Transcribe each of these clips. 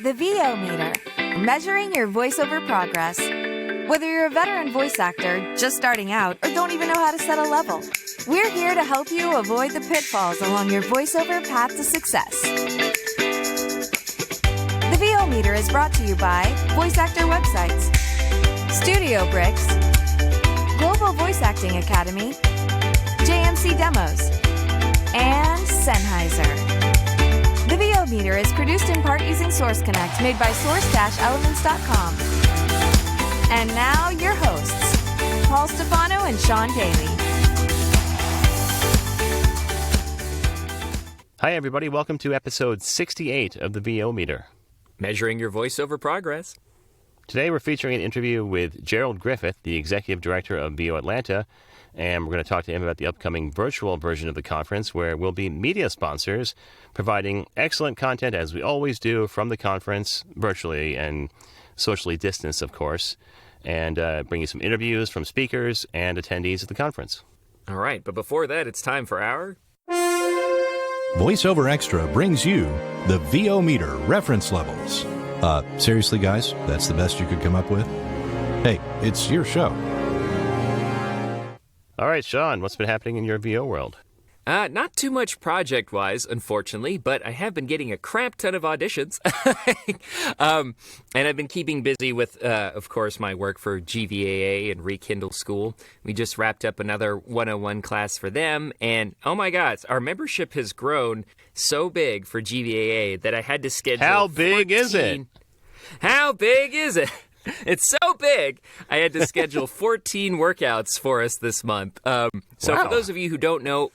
The VO Meter, measuring your voiceover progress. Whether you're a veteran voice actor, just starting out, or don't even know how to set a level, we're here to help you avoid the pitfalls along your voiceover path to success. The VO Meter is brought to you by Voice Actor Websites, Studio Bricks, Global Voice Acting Academy, JMC Demos, and Sennheiser. The VO Meter is produced in part using Source Connect, made by source-elements.com. And now, your hosts, Paul Stefano and Sean Daly. Hi, everybody. Welcome to episode 68 of the VO Meter. Measuring your voiceover progress. Today, we're featuring an interview with Gerald Griffith, the executive director of VO Atlanta, and we're going to talk to him about the upcoming virtual version of the conference, where we'll be media sponsors, providing excellent content, as we always do, from the conference, virtually and socially distanced, of course, and bring you some interviews from speakers and attendees at the conference. All right, but before that, it's time for our... VoiceOver Extra brings you the VO Meter reference levels. Seriously, guys, that's the best you could come up with? Hey, it's your show. All right, Sean, what's been happening in your VO world? Not too much project-wise, unfortunately, but I have been getting a crap ton of auditions. And I've been keeping busy with, of course, my work for GVAA and Rekindle School. We just wrapped up another 101 class for them, and oh my gosh, our membership has grown so big for GVAA that I had to schedule How big is it? How big is it? It's so big, I had to schedule 14 workouts for us this month. Wow. For those of you who don't know,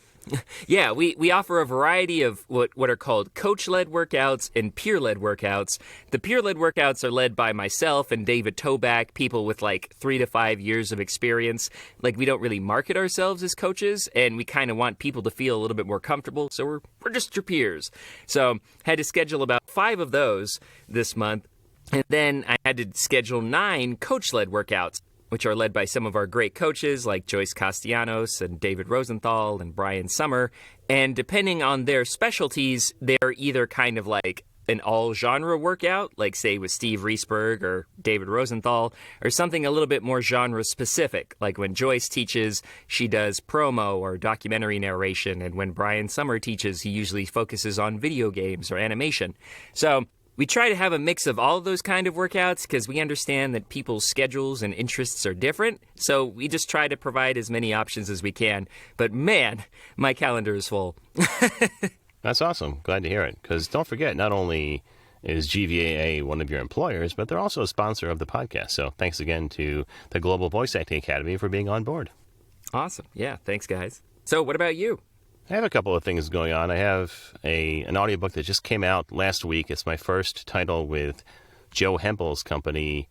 yeah, we offer a variety of what are called coach-led workouts and peer-led workouts. The peer-led workouts are led by myself and David Toback, people with like 3 to 5 years of experience. Like, we don't really market ourselves as coaches, and we kind of want people to feel a little bit more comfortable, so we're just your peers. So had to schedule about 5 of those this month. And then I had to schedule 9 coach-led workouts, which are led by some of our great coaches like Joyce Castellanos and David Rosenthal and Brian Summer. And depending on their specialties, they're either kind of like an all-genre workout, like say with Steve Riesberg or David Rosenthal, or something a little bit more genre-specific, like when Joyce teaches, she does promo or documentary narration, and when Brian Summer teaches, he usually focuses on video games or animation. So we try to have a mix of all of those kind of workouts because we understand that people's schedules and interests are different. So we just try to provide as many options as we can. But man, my calendar is full. That's awesome. Glad to hear it. Because don't forget, not only is GVAA one of your employers, but they're also a sponsor of the podcast. So thanks again to the Global Voice Acting Academy for being on board. Awesome. Yeah, thanks, guys. So what about you? I have a couple of things going on. I have an audiobook that just came out last week. It's my first title with Joe Hempel's company,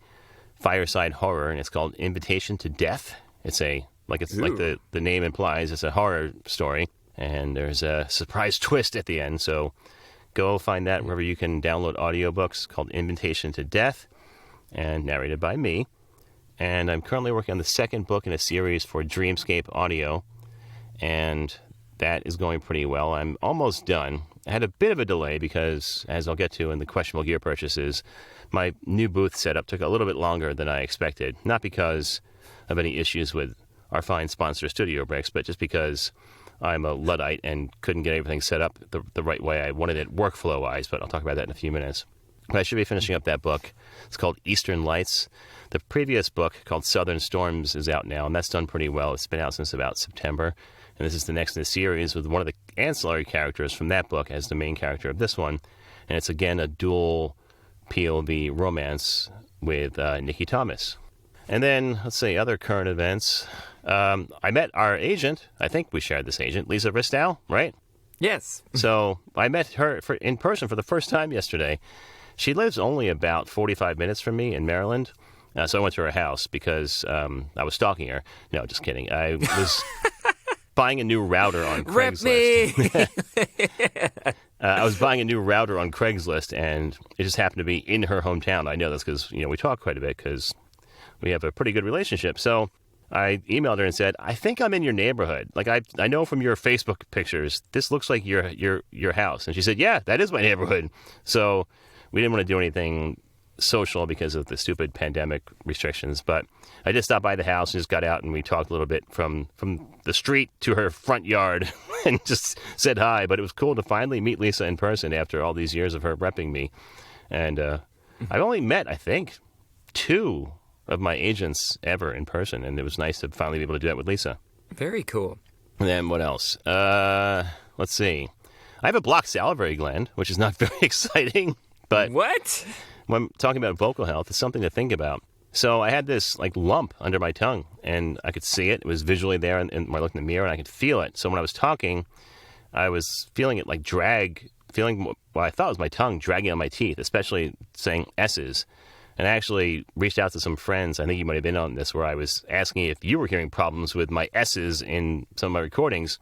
Fireside Horror, and it's called Invitation to Death. It's like the name implies, it's a horror story, and there's a surprise twist at the end. So go find that wherever you can download audiobooks, called Invitation to Death, and narrated by me. And I'm currently working on the second book in a series for Dreamscape Audio, and that is going pretty well. I'm almost done. I had a bit of a delay because, as I'll get to in the questionable gear purchases, my new booth setup took a little bit longer than I expected. Not because of any issues with our fine sponsor, Studio Bricks, but just because I'm a Luddite and couldn't get everything set up the right way I wanted it workflow-wise, but I'll talk about that in a few minutes. But I should be finishing up that book. It's called Eastern Lights. The previous book, called Southern Storms, is out now, and that's done pretty well. It's been out since about September. And this is the next in the series with one of the ancillary characters from that book as the main character of this one. And it's, again, a dual POV romance with Nikki Thomas. And then, let's see, other current events. I met our agent. I think we shared this agent, Lisa Ristow, right? Yes. So I met her in person for the first time yesterday. She lives only about 45 minutes from me in Maryland. So I went to her house because I was stalking her. No, just kidding. I was buying a new router on Craigslist. I was buying a new router on Craigslist, and it just happened to be in her hometown. I know this because we talk quite a bit because we have a pretty good relationship. So I emailed her and said, I think I'm in your neighborhood. Like, I know from your Facebook pictures, this looks like your house. And she said, yeah, that is my neighborhood. So we didn't want to do anything social because of the stupid pandemic restrictions. But I just stopped by the house and just got out and we talked a little bit from the street to her front yard and just said hi. But it was cool to finally meet Lisa in person after all these years of her repping me. And I've only met, I think, 2 of my agents ever in person, and it was nice to finally be able to do that with Lisa. Very cool. And then what else? Let's see. I have a blocked salivary gland, which is not very exciting, but What? when I'm talking about vocal health, it's something to think about. So I had this like lump under my tongue, and I could see it. It was visually there, and when I looked in the mirror, and I could feel it. So when I was talking, I was feeling it like feeling what I thought was my tongue dragging on my teeth, especially saying S's. And I actually reached out to some friends, I think you might have been on this, where I was asking if you were hearing problems with my S's in some of my recordings.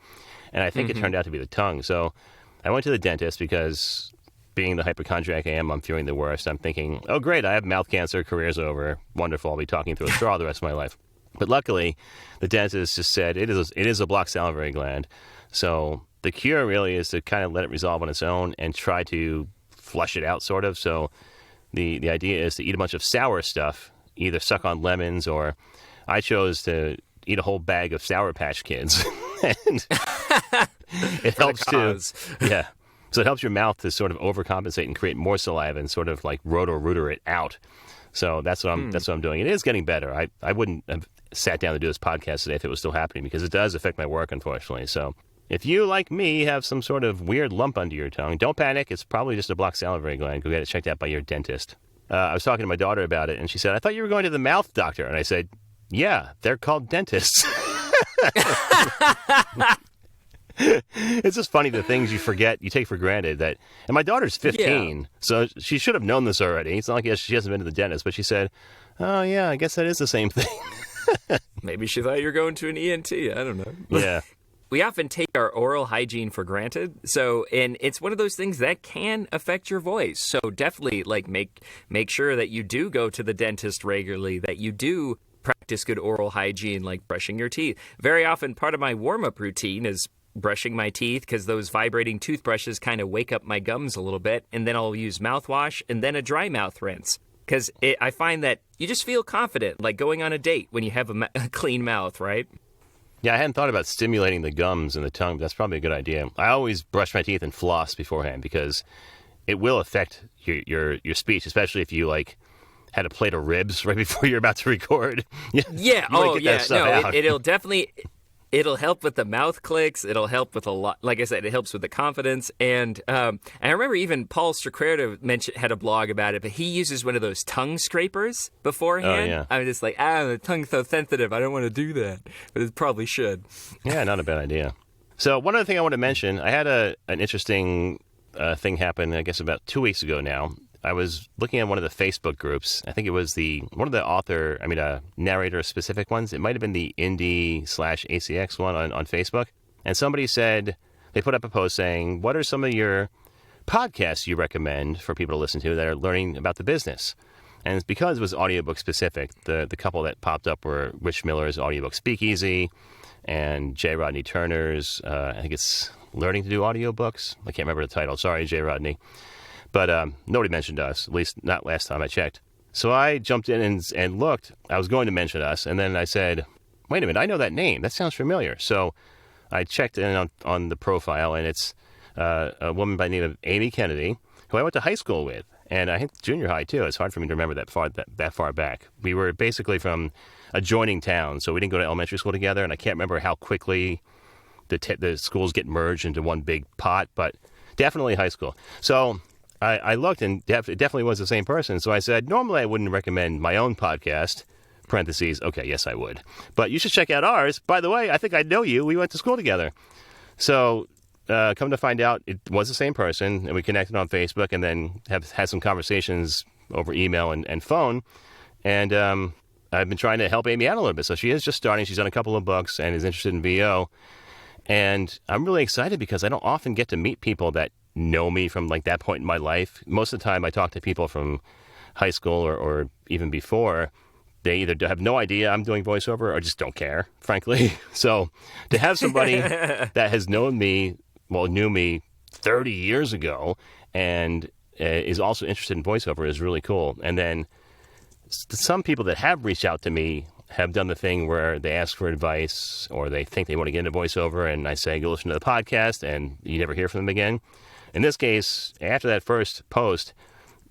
And I think it turned out to be the tongue. So I went to the dentist because being the hypochondriac I am, I'm feeling the worst. I'm thinking, oh, great, I have mouth cancer, career's over. Wonderful, I'll be talking through a straw the rest of my life. But luckily, the dentist just said it is a blocked salivary gland. So the cure really is to kind of let it resolve on its own and try to flush it out, sort of. So the idea is to eat a bunch of sour stuff, either suck on lemons or I chose to eat a whole bag of Sour Patch Kids. And it helps too. Yeah. So it helps your mouth to sort of overcompensate and create more saliva and sort of like roto-rooter it out. So that's what I'm doing. It is getting better. I wouldn't have sat down to do this podcast today if it was still happening because it does affect my work, unfortunately. So if you, like me, have some sort of weird lump under your tongue, don't panic. It's probably just a blocked salivary gland. Go get it checked out by your dentist. I was talking to my daughter about it, and she said, I thought you were going to the mouth doctor. And I said, yeah, they're called dentists. It's just funny the things you forget, you take for granted. And my daughter's 15, so she should have known this already. It's not like she hasn't been to the dentist, but she said, oh, yeah, I guess that is the same thing. Maybe she thought you were going to an ENT. I don't know. Yeah. We often take our oral hygiene for granted. And it's one of those things that can affect your voice. So definitely make sure that you do go to the dentist regularly, that you do practice good oral hygiene, like brushing your teeth. Very often part of my warm-up routine is brushing my teeth because those vibrating toothbrushes kind of wake up my gums a little bit. And then I'll use mouthwash and then a dry mouth rinse. Because I find that you just feel confident, like going on a date when you have a clean mouth, right? Yeah, I hadn't thought about stimulating the gums and the tongue, but that's probably a good idea. I always brush my teeth and floss beforehand because it will affect your speech, especially if you had a plate of ribs right before you're about to record. Yeah. It'll definitely. It'll help with the mouth clicks. It'll help with a lot. Like I said, it helps with the confidence. And I remember even Paul Stracreta had a blog about it, but he uses one of those tongue scrapers beforehand. Oh, yeah. I'm just like, the tongue's so sensitive. I don't want to do that. But it probably should. Yeah, not a bad idea. So one other thing I want to mention, I had an interesting thing happen, I guess, about 2 weeks ago now. I was looking at one of the Facebook groups. I think it was one of the narrator-specific ones. It might have been the Indie/ACX one on Facebook. And somebody said, they put up a post saying, what are some of your podcasts you recommend for people to listen to that are learning about the business? And it's because it was audiobook-specific. The couple that popped up were Rich Miller's audiobook Speakeasy and J. Rodney Turner's, I think it's Learning to Do Audiobooks. I can't remember the title. Sorry, J. Rodney. But nobody mentioned us, at least not last time I checked. So I jumped in and looked. I was going to mention us, and then I said, wait a minute, I know that name. That sounds familiar. So I checked in on the profile, and it's a woman by the name of Amy Kennedy, who I went to high school with, and I think junior high, too. It's hard for me to remember that far back. We were basically from adjoining towns, so we didn't go to elementary school together, and I can't remember how quickly the schools get merged into one big pot, but definitely high school. So I looked, and it definitely was the same person. So I said, normally I wouldn't recommend my own podcast, parentheses, okay, yes, I would. But you should check out ours. By the way, I think I know you. We went to school together. So come to find out, it was the same person, and we connected on Facebook and then have had some conversations over email and phone. And I've been trying to help Amy out a little bit. So she is just starting. She's done a couple of books and is interested in VO. And I'm really excited because I don't often get to meet people that know me from that point in my life. Most of the time I talk to people from high school or even before. They either have no idea I'm doing voiceover or just don't care, frankly. So to have somebody that has knew me 30 years ago and is also interested in voiceover is really cool. And then some people that have reached out to me have done the thing where they ask for advice or they think they want to get into voiceover, and I say, go listen to the podcast, and you never hear from them again. In this case, after that first post,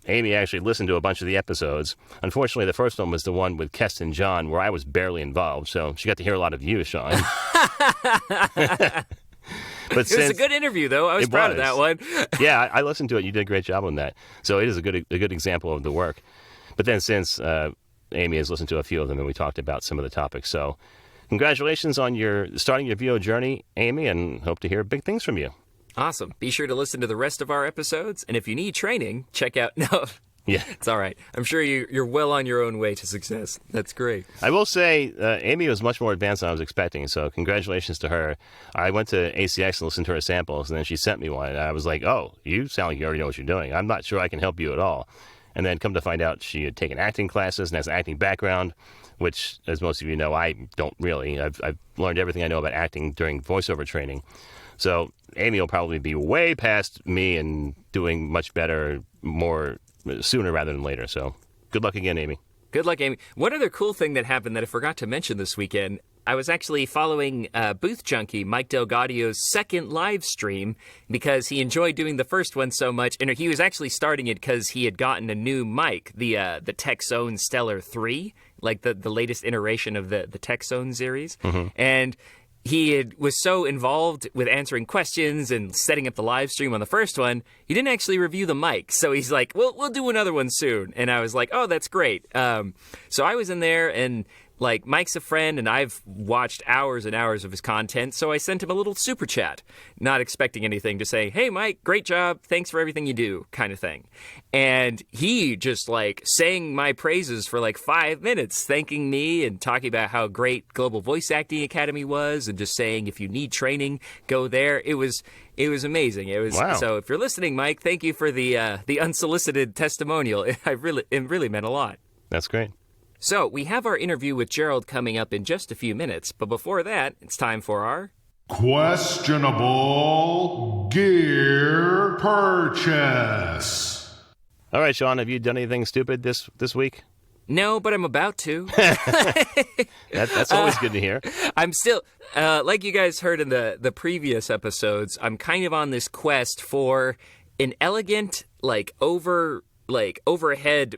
Amy actually listened to a bunch of the episodes. Unfortunately, the first one was the one with Keston John, where I was barely involved, so she got to hear a lot of you, Sean. But it was a good interview, though. I was proud of that one. Yeah, I listened to it. You did a great job on that. So it is a good example of the work. But then since Amy has listened to a few of them, and we talked about some of the topics. So congratulations on starting your VO journey, Amy, and hope to hear big things from you. Awesome. Be sure to listen to the rest of our episodes. And if you need training, check out... No, yeah, it's all right. I'm sure you're well on your own way to success. That's great. I will say Amy was much more advanced than I was expecting, so congratulations to her. I went to ACX and listened to her samples, and then she sent me one, and I was like, oh, you sound like you already know what you're doing. I'm not sure I can help you at all. And then come to find out she had taken acting classes and has an acting background, which, as most of you know, I don't really. I've learned everything I know about acting during voiceover training. So Amy will probably be way past me and doing much better more sooner rather than later. So good luck again, Amy. Good luck, Amy. One other cool thing that happened that I forgot to mention this weekend, I was actually following Booth Junkie, Mike DelGaudio's second live stream, because he enjoyed doing the first one so much. And he was actually starting it because he had gotten a new mic, the TechZone Stellar 3, like the latest iteration of the TechZone series. Mm-hmm. And he was so involved with answering questions and setting up the live stream on the first one, he didn't actually review the mic. So he's like, we'll do another one soon. And I was like, oh, that's great. So I was in there, and like, Mike's a friend, and I've watched hours and hours of his content, so I sent him a little super chat, not expecting anything, to say, hey, Mike, great job, thanks for everything you do, kind of thing. And he just, like, sang my praises for, like, 5 minutes, thanking me and talking about how great Global Voice Acting Academy was, and just saying, if you need training, go there. It was amazing. Wow. So if you're listening, Mike, thank you for the unsolicited testimonial. It really meant a lot. That's great. So, we have our interview with Gerald coming up in just a few minutes, but before that, it's time for our... Questionable Gear Purchase. All right, Sean, have you done anything stupid this week? No, but I'm about to. That's always good to hear. I'm still, like you guys heard in the previous episodes, I'm kind of on this quest for an elegant, overhead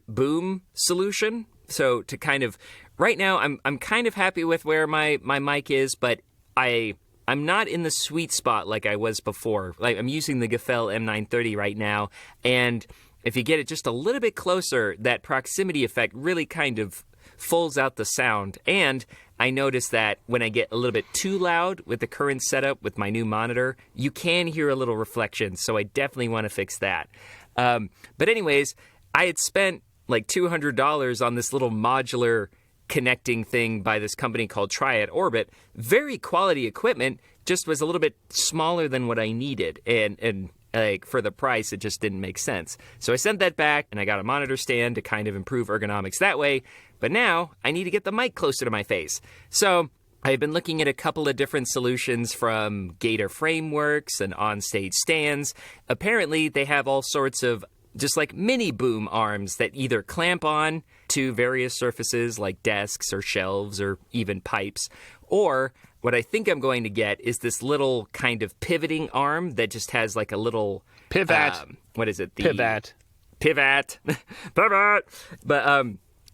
boom solution. So to kind of, right now, I'm kind of happy with where my mic is, but I'm not in the sweet spot like I was before. Like, I'm using the Gefell M930 right now, and if you get it just a little bit closer, that proximity effect really kind of folds out the sound. And I noticed that when I get a little bit too loud with the current setup with my new monitor, you can hear a little reflection, so I definitely want to fix that. But anyways, I had spent like $200 on this little modular connecting thing by this company called Triad Orbit. Very quality equipment, just was a little bit smaller than what I needed. And like, for the price, it just didn't make sense. So I sent that back, and I got a monitor stand to kind of improve ergonomics that way. But now I need to get the mic closer to my face. So I've been looking at a couple of different solutions from Gator Frameworks and On-Stage Stands. Apparently, they have all sorts of just like mini boom arms that either clamp on to various surfaces like desks or shelves or even pipes. Or what I think I'm going to get is this little kind of pivoting arm that just has like a little... Pivot. What is it? Pivot. Pivot. But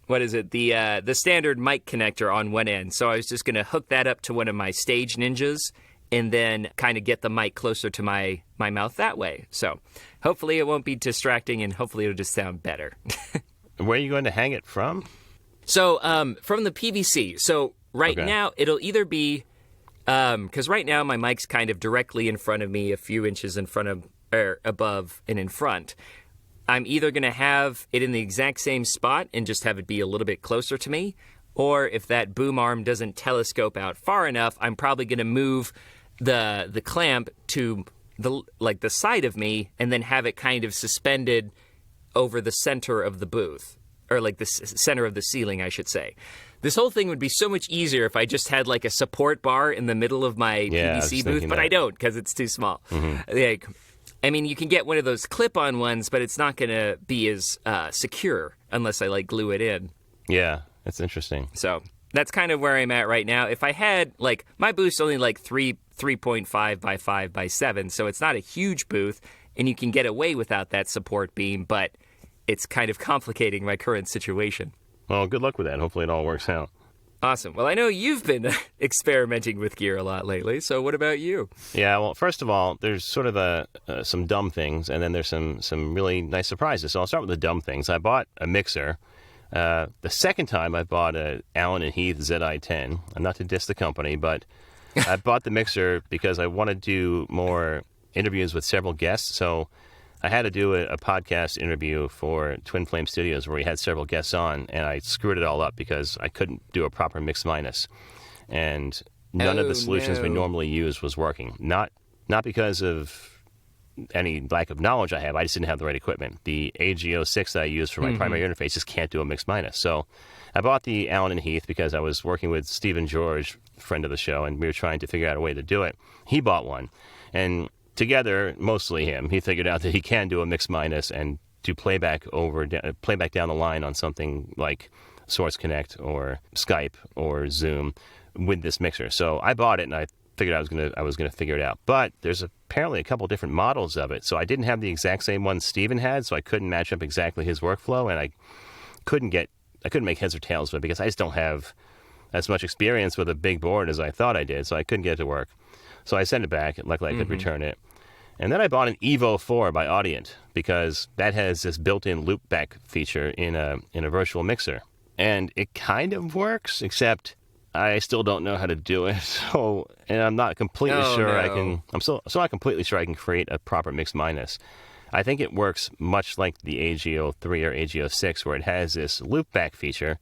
what is it? The standard mic connector on one end. So I was just going to hook that up to one of my Stage Ninjas and then kind of get the mic closer to my mouth that way. So hopefully it won't be distracting, and hopefully it'll just sound better. Where are you going to hang it from? So from the PVC. So right now it'll either be, because right now my mic's kind of directly in front of me, a few inches in front of, or above and in front. I'm either going to have it in the exact same spot and just have it be a little bit closer to me, or if that boom arm doesn't telescope out far enough, I'm probably going to move the clamp to the side of me and then have it kind of suspended over the center of the booth, or like the center of the ceiling, I should say. This whole thing would be so much easier if I just had like a support bar in the middle of my PVC booth, but I don't because it's too small. Mm-hmm. I mean, you can get one of those clip-on ones, but it's not going to be as secure unless I, like, glue it in. Yeah, that's interesting. So that's kind of where I'm at right now. If I had, like, my booth's only, like, 3.5 by 5 by 7, so it's not a huge booth, and you can get away without that support beam, but it's kind of complicating my current situation. Well, good luck with that. Hopefully it all works out. Awesome. Well, I know you've been experimenting with gear a lot lately, so what about you? Yeah, well, first of all, there's sort of some dumb things, and then there's some really nice surprises. So I'll start with the dumb things. I bought a mixer. The second time I bought a Allen & Heath ZI-10. Not to diss the company, but I bought the mixer because I wanted to do more interviews with several guests. So I had to do a podcast interview for Twin Flame Studios where we had several guests on, and I screwed it all up because I couldn't do a proper mix minus. And none of the solutions we normally use was working. Not because of any lack of knowledge I have. I just didn't have the right equipment. The AGO6 that I use for my primary interface just can't do a mix minus. So I bought the Allen & Heath because I was working with Stephen George, friend of the show, and we were trying to figure out a way to do it. He bought one. And together, mostly him, he figured out that he can do a mix minus and do playback down the line on something like Source Connect or Skype or Zoom with this mixer. So I bought it and I figured I was gonna figure it out. But there's apparently a couple different models of it. So I didn't have the exact same one Steven had, so I couldn't match up exactly his workflow, and I couldn't make heads or tails of it because I just don't have as much experience with a big board as I thought I did, so I couldn't get it to work. So I sent it back. Luckily, I could return it. And then I bought an Evo 4 by Audient because that has this built-in loopback feature in a virtual mixer. And it kind of works, except I still don't know how to do it. So, and I'm not completely sure I can. I'm still not completely sure I can create a proper mix minus. I think it works much like the AGO 3 or AGO 6, where it has this loopback feature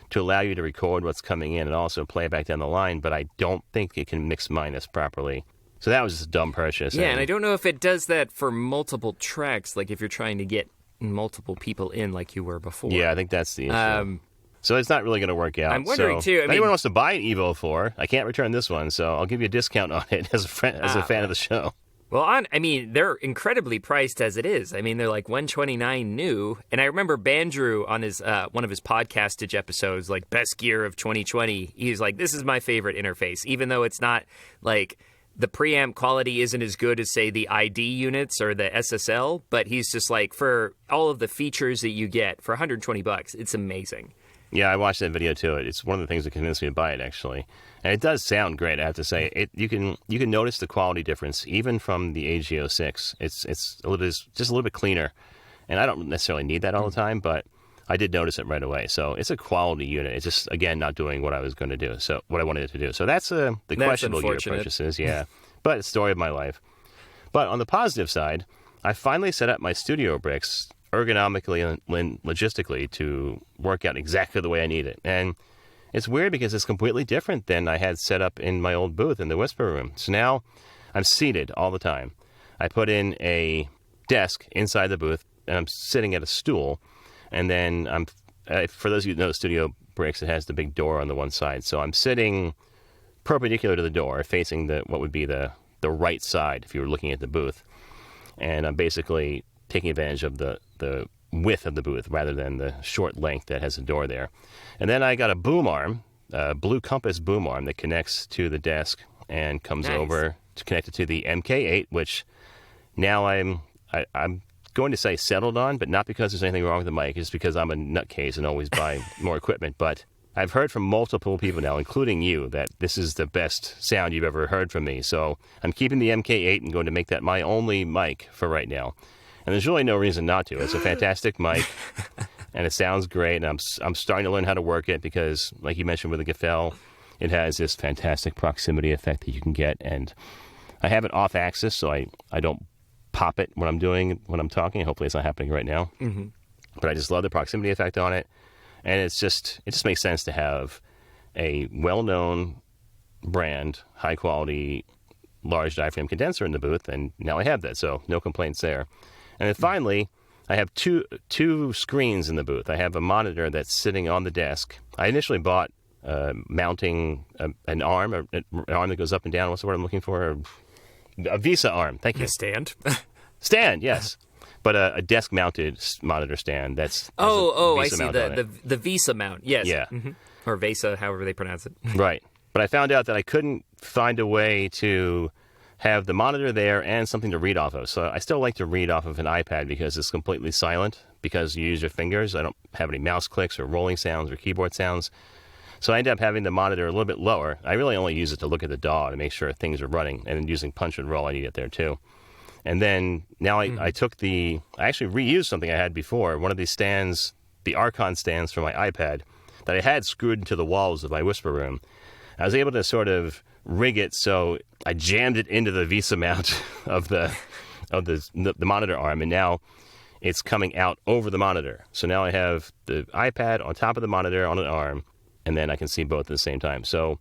to allow you to record what's coming in and also play back down the line, but I don't think it can mix minus properly. So that was just a dumb purchase. Yeah, and I don't know if it does that for multiple tracks, like if you're trying to get multiple people in like you were before. Yeah, I think that's the issue. So it's not really going to work out. I'm wondering, too. If anyone wants to buy an Evo 4, I can't return this one, so I'll give you a discount on it as a fan of the show. Well, they're incredibly priced as it is. I mean, they're like $129 new. And I remember Bandrew on his one of his podcastage episodes, like best gear of 2020. He's like, this is my favorite interface, even though it's not like the preamp quality isn't as good as, say, the ID units or the SSL. But he's just like, for all of the features that you get for $120, it's amazing. Yeah, I watched that video too. It's one of the things that convinced me to buy it, actually. And it does sound great, I have to say. You can notice the quality difference even from the AGO 6. It's just a little bit cleaner. And I don't necessarily need that all the time, but I did notice it right away. So it's a quality unit. It's just, again, not doing what I was going to do. So what I wanted it to do. So that's the questionable gear purchases. Yeah, but it's the story of my life. But on the positive side, I finally set up my studio bricks ergonomically and logistically to work out exactly the way I need it. And it's weird because it's completely different than I had set up in my old booth in the Whisper Room. So now I'm seated all the time. I put in a desk inside the booth, and I'm sitting at a stool. And then for those of you who know Studio Bricks, it has the big door on the one side. So I'm sitting perpendicular to the door, facing what would be the right side if you were looking at the booth. And I'm basically taking advantage of the width of the booth rather than the short length that has a door there. And then I got a boom arm, a Blue Compass boom arm that connects to the desk and comes over to connect it to the MK8, which now I'm going to say settled on, but not because there's anything wrong with the mic. It's because I'm a nutcase and always buy more equipment. But I've heard from multiple people now, including you, that this is the best sound you've ever heard from me. So I'm keeping the MK8 and going to make that my only mic for right now. And there's really no reason not to. It's a fantastic mic, and it sounds great. And I'm starting to learn how to work it because, like you mentioned with the Gefell, it has this fantastic proximity effect that you can get. And I have it off axis, so I don't pop it when I'm talking. Hopefully it's not happening right now. Mm-hmm. But I just love the proximity effect on it. And it just makes sense to have a well-known brand, high-quality, large diaphragm condenser in the booth. And now I have that, so no complaints there. And then finally, I have two screens in the booth. I have a monitor that's sitting on the desk. I initially bought mounting an arm that goes up and down. What's the word I'm looking for? A VESA arm. Thank you. A stand. Stand, yes. But a desk-mounted monitor stand. That's I see the Visa mount. Yes. Yeah. Mm-hmm. Or Vesa, however they pronounce it. Right. But I found out that I couldn't find a way to have the monitor there and something to read off of. So I still like to read off of an iPad because it's completely silent because you use your fingers. I don't have any mouse clicks or rolling sounds or keyboard sounds. So I ended up having the monitor a little bit lower. I really only use it to look at the DAW to make sure things are running, and then using punch and roll, I need it there too. And then now I actually reused something I had before, one of these stands, the Archon stands for my iPad that I had screwed into the walls of my Whisper Room. I was able to sort of rig it so I jammed it into the Visa mount of the monitor arm, and now it's coming out over the monitor. So now I have the iPad on top of the monitor on an arm, and then I can see both at the same time. So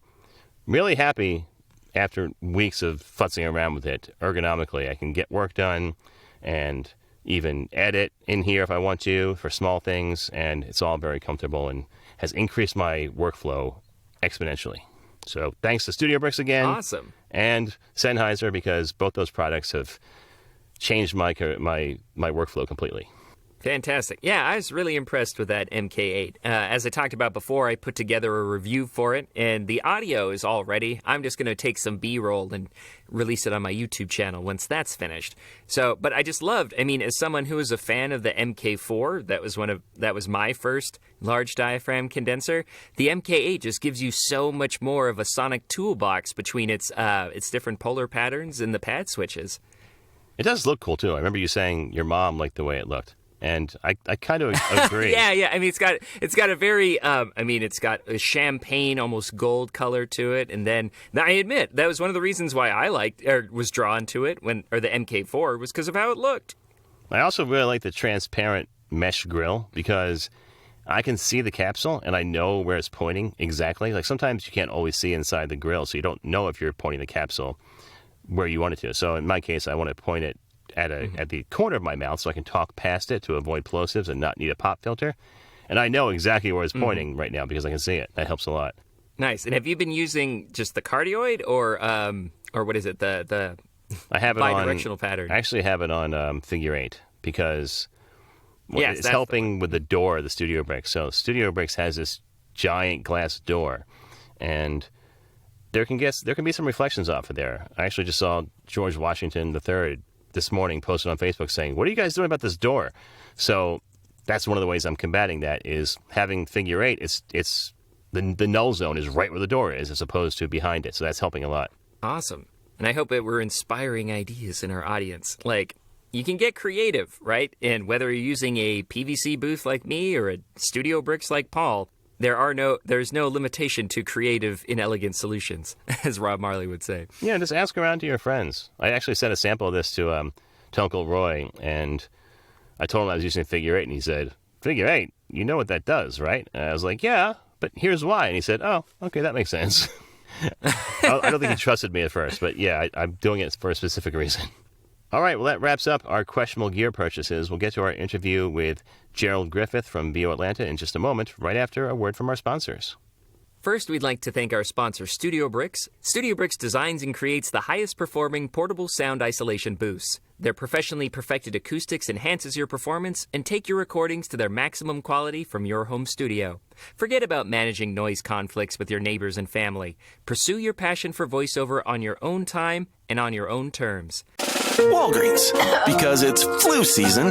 really happy after weeks of futzing around with it. Ergonomically, I can get work done and even edit in here if I want to for small things, and it's all very comfortable and has increased my workflow exponentially. So thanks to Studio Bricks again. Awesome. And Sennheiser, because both those products have changed my workflow completely. Fantastic. Yeah, I was really impressed with that MK8. As I talked about before, I put together a review for it, and the audio is all ready. I'm just going to take some B-roll and release it on my YouTube channel once that's finished. But I just loved, as someone who was a fan of the MK4, that was my first large diaphragm condenser, the MK8 just gives you so much more of a sonic toolbox between its different polar patterns and the pad switches. It does look cool, too. I remember you saying your mom liked the way it looked. And I kind of agree. Yeah. It's got a very, it's got a champagne, almost gold color to it. And then, now I admit, that was one of the reasons why I was drawn to it the MK4 was because of how it looked. I also really like the transparent mesh grill because I can see the capsule and I know where it's pointing exactly. Like sometimes you can't always see inside the grill, so you don't know if you're pointing the capsule where you want it to. So in my case, I want to point it at the corner of my mouth so I can talk past it to avoid plosives and not need a pop filter. And I know exactly where it's pointing right now because I can see it. That helps a lot. Nice. And have you been using just the cardioid or what is it, the I have it bidirectional pattern? I actually have it on figure 8 because it's helping with the door of the Studio Bricks. So Studio Bricks has this giant glass door, and there can be some reflections off of there. I actually just saw George Washington III this morning posted on Facebook saying, "What are you guys doing about this door?" So that's one of the ways I'm combating that is having figure 8. It's the null zone is right where the door is as opposed to behind it. So that's helping a lot. Awesome. And I hope that we're inspiring ideas in our audience. Like, you can get creative, right? And whether you're using a PVC booth like me or a Studio Bricks like Paul, there's no limitation to creative, inelegant solutions, as Rob Marley would say. Yeah, just ask around to your friends. I actually sent a sample of this to Uncle Roy, and I told him I was using figure 8, and he said, "Figure 8? You know what that does, right?" And I was like, "Yeah, but here's why." And he said, "Oh, okay, that makes sense." I don't think he trusted me at first, but yeah, I'm doing it for a specific reason. All right, well, that wraps up our questionable gear purchases. We'll get to our interview with Gerald Griffith from VO Atlanta in just a moment, right after a word from our sponsors. First, we'd like to thank our sponsor, Studio Bricks. Studio Bricks designs and creates the highest-performing portable sound isolation booths. Their professionally perfected acoustics enhances your performance and take your recordings to their maximum quality from your home studio. Forget about managing noise conflicts with your neighbors and family. Pursue your passion for voiceover on your own time and on your own terms. Walgreens, because it's flu season.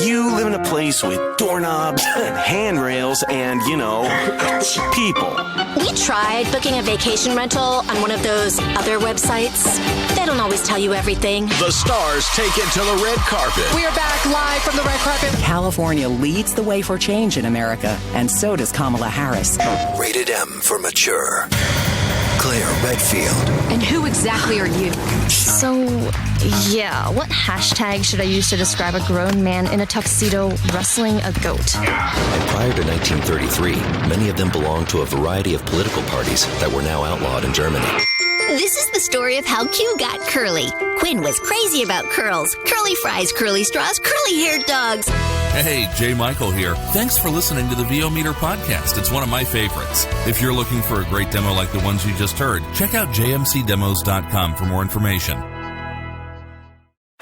You live in a place with doorknobs and handrails and, people. We tried booking a vacation rental on one of those other websites. They don't always tell you everything. The stars take it to the red carpet. We are back live from the red carpet. California leads the way for change in America, and so does Kamala Harris. Rated M for mature. Claire Redfield. And who exactly are you? So, yeah, what hashtag should I use to describe a grown man in a tuxedo wrestling a goat? And prior to 1933, many of them belonged to a variety of political parties that were now outlawed in Germany. This is the story of how Q got curly. Quinn was crazy about curls. Curly fries, curly straws, curly-haired dogs. Hey, Jay Michael here. Thanks for listening to the VO Meter podcast. It's one of my favorites. If you're looking for a great demo like the ones you just heard, check out jmcdemos.com for more information.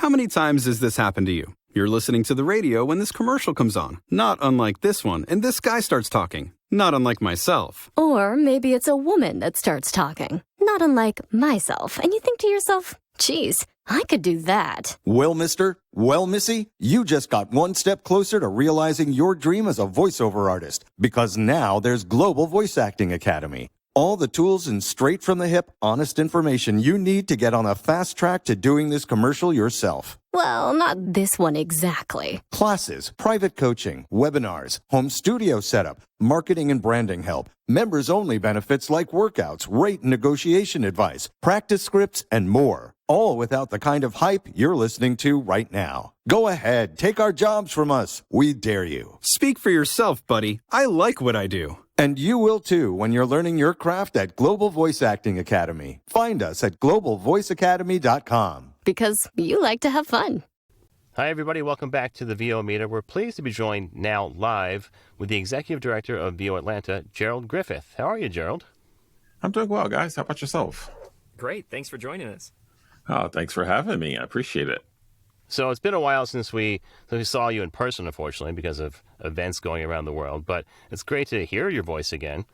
How many times has this happened to you? You're listening to the radio when this commercial comes on, not unlike this one, and this guy starts talking, not unlike myself. Or maybe it's a woman that starts talking, not unlike myself, and you think to yourself, geez, I could do that. Well, mister, well, missy, you just got one step closer to realizing your dream as a voiceover artist, because now there's Global Voice Acting Academy. All the tools and straight-from-the-hip, honest information you need to get on a fast track to doing this commercial yourself. Well, not this one exactly. Classes, private coaching, webinars, home studio setup, marketing and branding help, members-only benefits like workouts, rate and negotiation advice, practice scripts, and more. All without the kind of hype you're listening to right now. Go ahead, take our jobs from us. We dare you. Speak for yourself, buddy. I like what I do. And you will too when you're learning your craft at Global Voice Acting Academy. Find us at globalvoiceacademy.com. Because you like to have fun. Hi, everybody. Welcome back to the VO Meter. We're pleased to be joined now live with the Executive Director of VO Atlanta, Gerald Griffith. How are you, Gerald? I'm doing well, guys. How about yourself? Great. Thanks for joining us. Oh, thanks for having me. I appreciate it. So it's been a while since we saw you in person, unfortunately, because of events going around the world. But it's great to hear your voice again.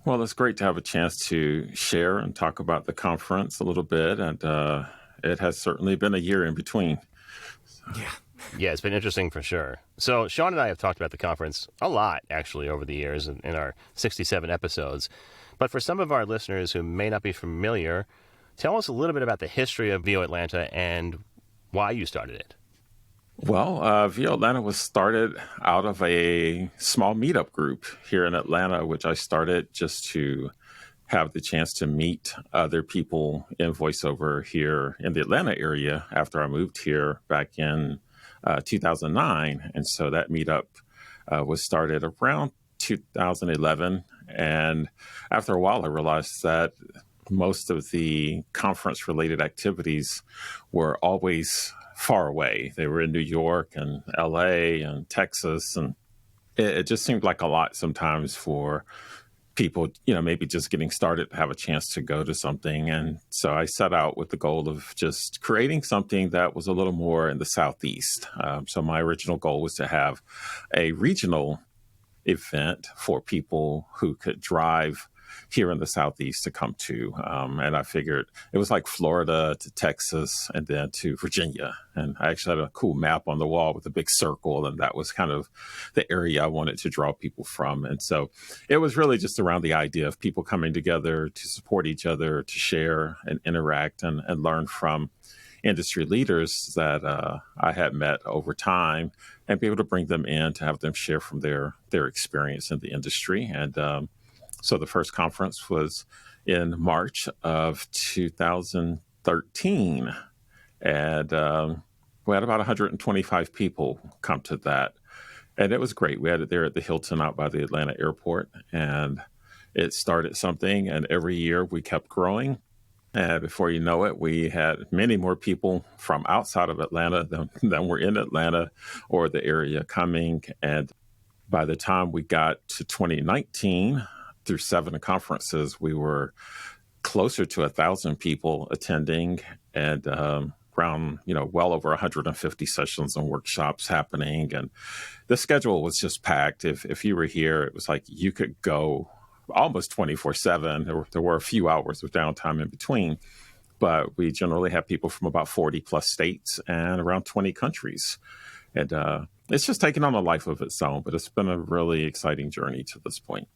Well, it's great to have a chance to share and talk about the conference a little bit. And it has certainly been a year in between. So. Yeah, it's been interesting for sure. So Sean and I have talked about the conference a lot, actually, over the years in our 67 episodes. But for some of our listeners who may not be familiar, tell us a little bit about the history of VO Atlanta and why you started it. Well, VO Atlanta was started out of a small meetup group here in Atlanta, which I started just to have the chance to meet other people in voiceover here in the Atlanta area after I moved here back in 2009. And so that meetup was started around 2011. And after a while, I realized that most of the conference-related activities were always far away. They were in New York and LA and Texas, and it just seemed like a lot sometimes for people, maybe just getting started to have a chance to go to something. And so I set out with the goal of just creating something that was a little more in the Southeast. So my original goal was to have a regional event for people who could drive here in the Southeast to come to. And I figured it was like Florida to Texas and then to Virginia. And I actually had a cool map on the wall with a big circle. And that was kind of the area I wanted to draw people from. And so it was really just around the idea of people coming together to support each other, to share and interact and learn from industry leaders that I had met over time and be able to bring them in to have them share from their experience in the industry. And so the first conference was in March of 2013, and we had about 125 people come to that, and it was great. We had it there at the Hilton out by the Atlanta airport, and it started something, and every year we kept growing, and before you know it, we had many more people from outside of Atlanta than were in Atlanta or the area coming, and by the time we got to 2019, through 7 conferences, we were closer to 1,000 people attending and around, well over 150 sessions and workshops happening. And the schedule was just packed. If you were here, it was like you could go almost 24/7. There were a few hours of downtime in between, but we generally have people from about 40 plus states and around 20 countries. And it's just taken on a life of its own, but it's been a really exciting journey to this point.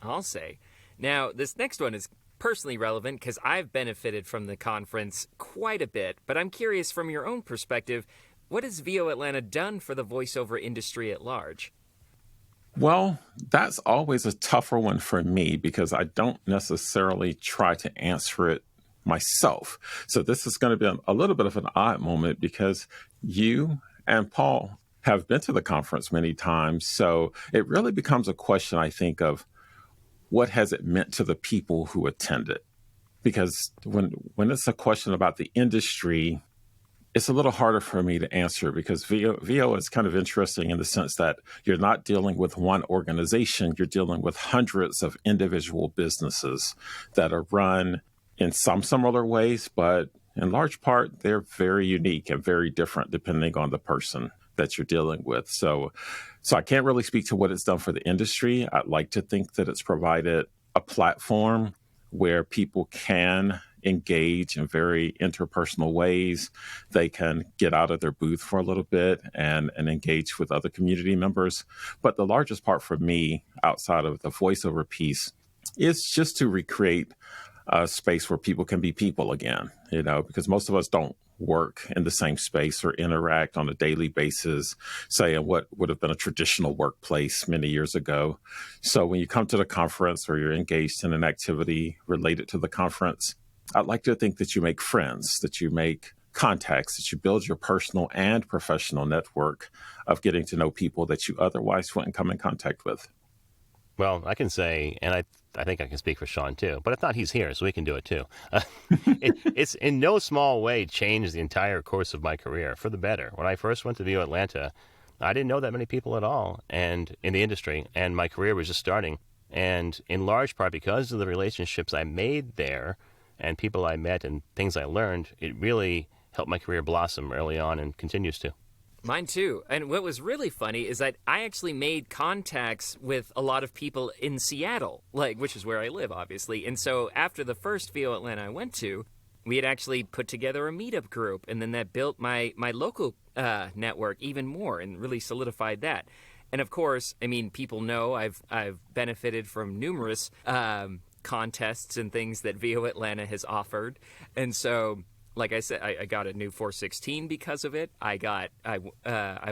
I'll say. Now, this next one is personally relevant because I've benefited from the conference quite a bit, but I'm curious from your own perspective, what has VO Atlanta done for the voiceover industry at large? Well, that's always a tougher one for me because I don't necessarily try to answer it myself. So this is going to be a little bit of an odd moment because you and Paul have been to the conference many times. So it really becomes a question, I think, of what has it meant to the people who attended? Because when it's a question about the industry, it's a little harder for me to answer because VO is kind of interesting in the sense that you're not dealing with one organization, you're dealing with hundreds of individual businesses that are run in some similar ways, but in large part, they're very unique and very different depending on the person that you're dealing with. So I can't really speak to what it's done for the industry. I'd like to think that it's provided a platform where people can engage in very interpersonal ways. They can get out of their booth for a little bit and engage with other community members. But the largest part for me, outside of the voiceover piece, is just to recreate a space where people can be people again, because most of us don't work in the same space or interact on a daily basis, say in what would have been a traditional workplace many years ago. So when you come to the conference or you're engaged in an activity related to the conference, I'd like to think that you make friends, that you make contacts, that you build your personal and professional network of getting to know people that you otherwise wouldn't come in contact with. Well, I can say, and I think I can speak for Sean too, but if not, he's here, so we can do it too. It's in no small way changed the entire course of my career for the better. When I first went to VO Atlanta, I didn't know that many people at all and in the industry, and my career was just starting. And in large part because of the relationships I made there and people I met and things I learned, it really helped my career blossom early on and continues to. Mine too. And what was really funny is that I actually made contacts with a lot of people in Seattle, which is where I live, obviously. And so after the first VO Atlanta I went to, we had actually put together a meetup group, and then that built my local network even more and really solidified that. And of course, I mean, people know I've benefited from numerous contests and things that VO Atlanta has offered. And so, like I said, I got a new 416 because of it. I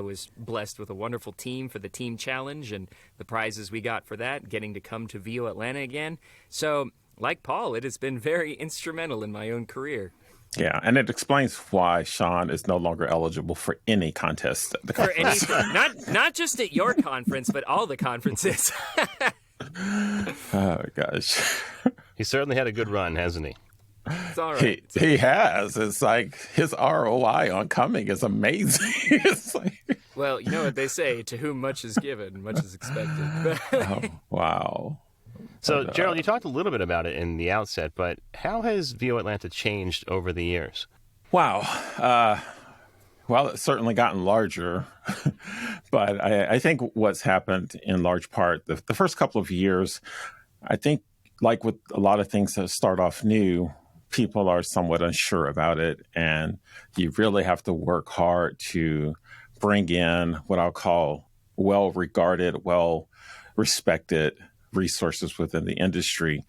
was blessed with a wonderful team for the team challenge and the prizes we got for that, getting to come to VO Atlanta again. So, like Paul, it has been very instrumental in my own career. Yeah, and it explains why Sean is no longer eligible for any contest at the conference. For any, not just at your conference, but all the conferences. Oh, gosh. He certainly had a good run, hasn't he? It's all right. He has. It's like his ROI on coming is amazing. It's like... Well, you know what they say, to whom much is given, much is expected. Oh, wow. So, Gerald, you talked a little bit about it in the outset, but how has VO Atlanta changed over the years? Wow. Well, it's certainly gotten larger, but I think what's happened in large part, the first couple of years, I think like with a lot of things that start off new, people are somewhat unsure about it, and you really have to work hard to bring in what I'll call well-regarded, well-respected resources within the industry.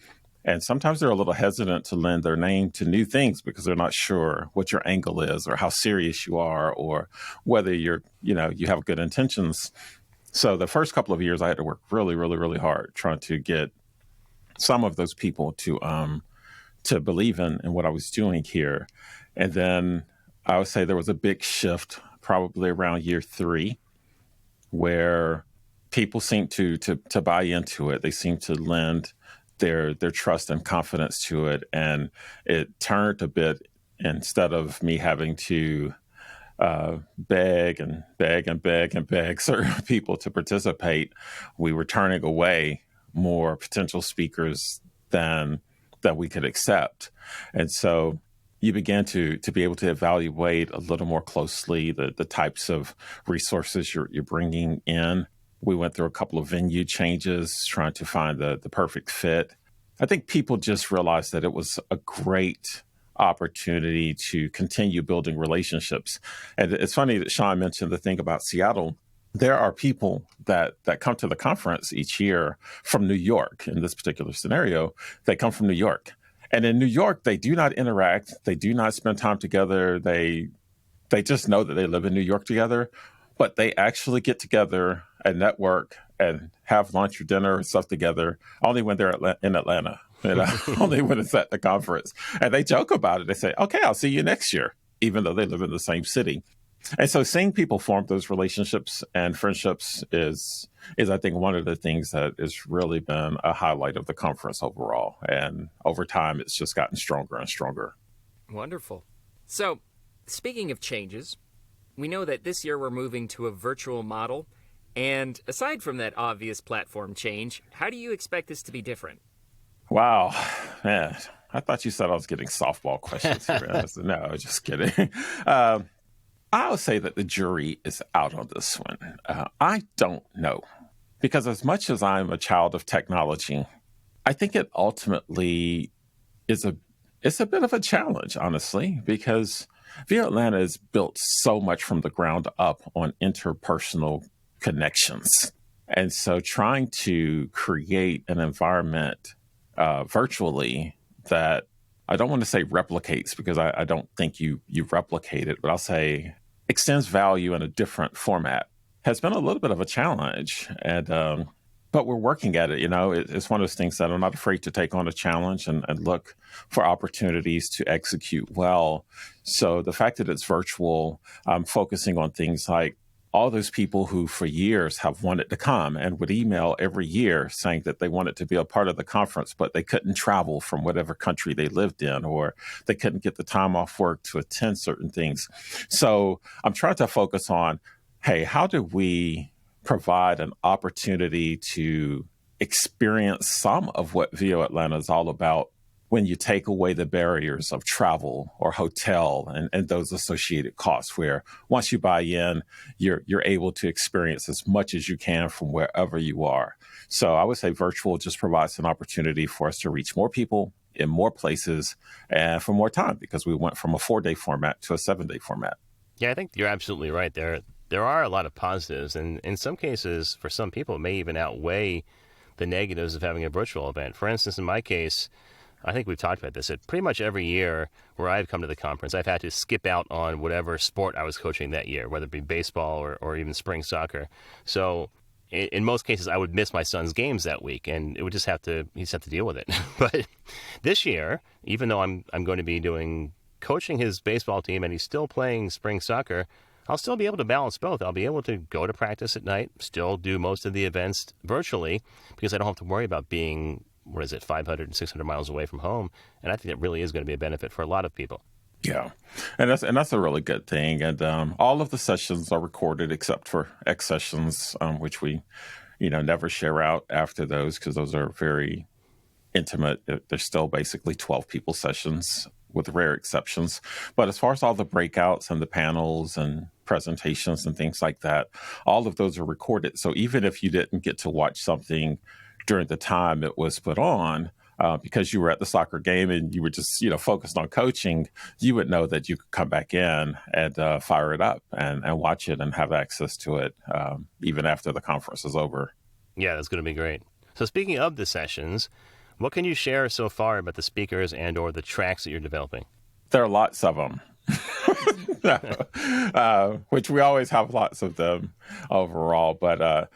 And sometimes they're a little hesitant to lend their name to new things because they're not sure what your angle is or how serious you are or whether you have good intentions. So the first couple of years I had to work really, really, really hard trying to get some of those people to believe in what I was doing here. And then I would say there was a big shift probably around year 3 where people seemed to buy into it. They seemed to lend their trust and confidence to it. And it turned a bit, instead of me having to beg certain people to participate, we were turning away more potential speakers than we could accept. And so you began to be able to evaluate a little more closely the types of resources you're bringing in. We went through a couple of venue changes, trying to find the perfect fit. I think people just realized that it was a great opportunity to continue building relationships. And it's funny that Sean mentioned the thing about Seattle. There are people that come to the conference each year from New York. In this particular scenario, they come from New York. And in New York, they do not interact. They do not spend time together. They just know that they live in New York together. But they actually get together and network and have lunch or dinner or stuff together only when they're in Atlanta, only when it's at the conference. And they joke about it. They say, okay, I'll see you next year, even though they live in the same city. And so seeing people form those relationships and friendships is I think, one of the things that has really been a highlight of the conference overall. And over time, it's just gotten stronger and stronger. Wonderful. So speaking of changes, we know that this year we're moving to a virtual model. And aside from that obvious platform change, how do you expect this to be different? Wow, man. I thought you said I was getting softball questions here. I said, no, just kidding. I would say that the jury is out on this one. I don't know. Because as much as I'm a child of technology, I think it ultimately it's a bit of a challenge, honestly, because VO Atlanta is built so much from the ground up on interpersonal connections. And so trying to create an environment virtually that I don't want to say replicates, because I don't think you replicate it, but I'll say extends value in a different format has been a little bit of a challenge. And but we're working at it. It's one of those things that I'm not afraid to take on a challenge and look for opportunities to execute well. So the fact that it's virtual, I'm focusing on things like all those people who for years have wanted to come and would email every year saying that they wanted to be a part of the conference, but they couldn't travel from whatever country they lived in, or they couldn't get the time off work to attend certain things. So I'm trying to focus on, hey, how do we provide an opportunity to experience some of what VO Atlanta is all about when you take away the barriers of travel or hotel and those associated costs, where once you buy in, you're able to experience as much as you can from wherever you are. So I would say virtual just provides an opportunity for us to reach more people in more places and for more time, because we went from a 4-day format to a 7-day format. Yeah, I think you're absolutely right. There are a lot of positives, and in some cases, for some people, it may even outweigh the negatives of having a virtual event. For instance, in my case, I think we've talked about this, that pretty much every year where I've come to the conference, I've had to skip out on whatever sport I was coaching that year, whether it be baseball or even spring soccer. So in most cases, I would miss my son's games that week, and it would he'd have to deal with it. But this year, even though I'm going to be coaching his baseball team and he's still playing spring soccer, I'll still be able to balance both. I'll be able to go to practice at night, still do most of the events virtually, because I don't have to worry about being 500 and 600 miles away from home. And I think that really is going to be a benefit for a lot of people. Yeah, and that's a really good thing. And all of the sessions are recorded except for X sessions, which we, never share out after those, because those are very intimate. They're still basically 12 people sessions with rare exceptions. But as far as all the breakouts and the panels and presentations and things like that, all of those are recorded. So even if you didn't get to watch something during the time it was put on, because you were at the soccer game and you were just, focused on coaching, you would know that you could come back in and fire it up and watch it and have access to it even after the conference is over. Yeah, that's going to be great. So speaking of the sessions, what can you share so far about the speakers and or the tracks that you're developing? There are lots of them, which we always have lots of them overall. But,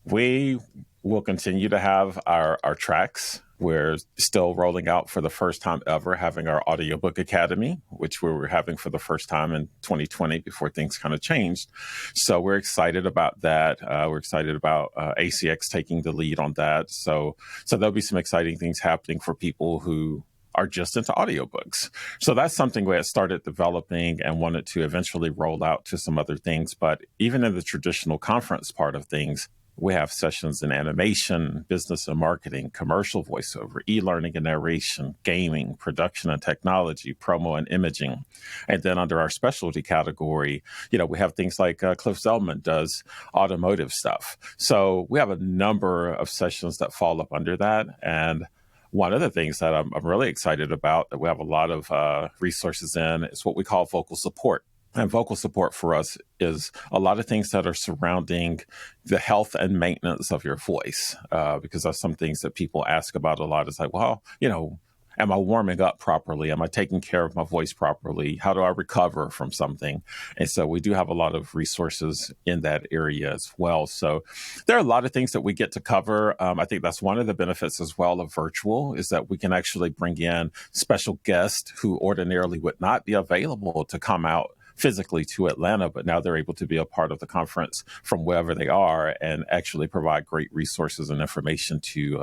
we will continue to have our tracks. We're still rolling out for the first time ever, having our audiobook academy, which we were having for the first time in 2020 before things kind of changed. So we're excited about that. We're excited about ACX taking the lead on that. So there'll be some exciting things happening for people who are just into audiobooks. So that's something we had started developing and wanted to eventually roll out to some other things. But even in the traditional conference part of things, we have sessions in animation, business and marketing, commercial voiceover, e-learning and narration, gaming, production and technology, promo and imaging. And then under our specialty category, we have things like Cliff Zellman does automotive stuff. So we have a number of sessions that fall up under that. And one of the things that I'm really excited about that we have a lot of resources in is what we call vocal support. And vocal support for us is a lot of things that are surrounding the health and maintenance of your voice, because that's some things that people ask about a lot. It's like, well, am I warming up properly? Am I taking care of my voice properly? How do I recover from something? And so we do have a lot of resources in that area as well. So there are a lot of things that we get to cover. I think that's one of the benefits as well of virtual, is that we can actually bring in special guests who ordinarily would not be available to come out physically to Atlanta, but now they're able to be a part of the conference from wherever they are and actually provide great resources and information to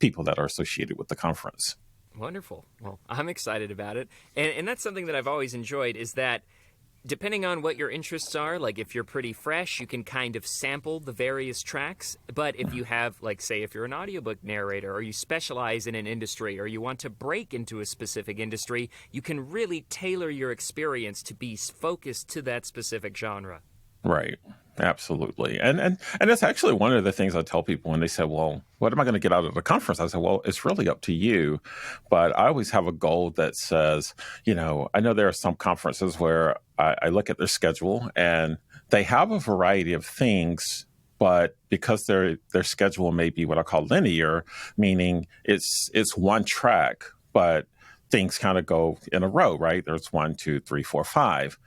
people that are associated with the conference. Wonderful. Well, I'm excited about it. And that's something that I've always enjoyed, is that depending on what your interests are, like if you're pretty fresh, you can kind of sample the various tracks. But if you have, like, say, if you're an audiobook narrator or you specialize in an industry or you want to break into a specific industry, you can really tailor your experience to be focused to that specific genre. Right. Absolutely. And that's actually one of the things I tell people when they say, well, what am I going to get out of the conference? I say, well, it's really up to you. But I always have a goal that says, I know there are some conferences where I look at their schedule and they have a variety of things, but because their schedule may be what I call linear, meaning it's one track, but things kind of go in a row, right? There's 1, 2, 3, 4, 5.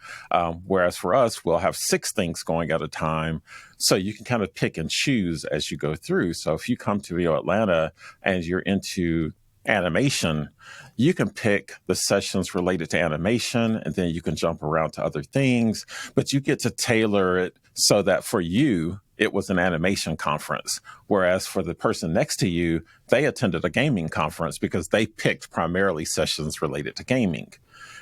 Whereas for us, we'll have 6 things going at a time. So you can kind of pick and choose as you go through. So if you come to VO Atlanta and you're into animation, you can pick the sessions related to animation, and then you can jump around to other things, but you get to tailor it so that for you, it was an animation conference. Whereas for the person next to you, they attended a gaming conference because they picked primarily sessions related to gaming.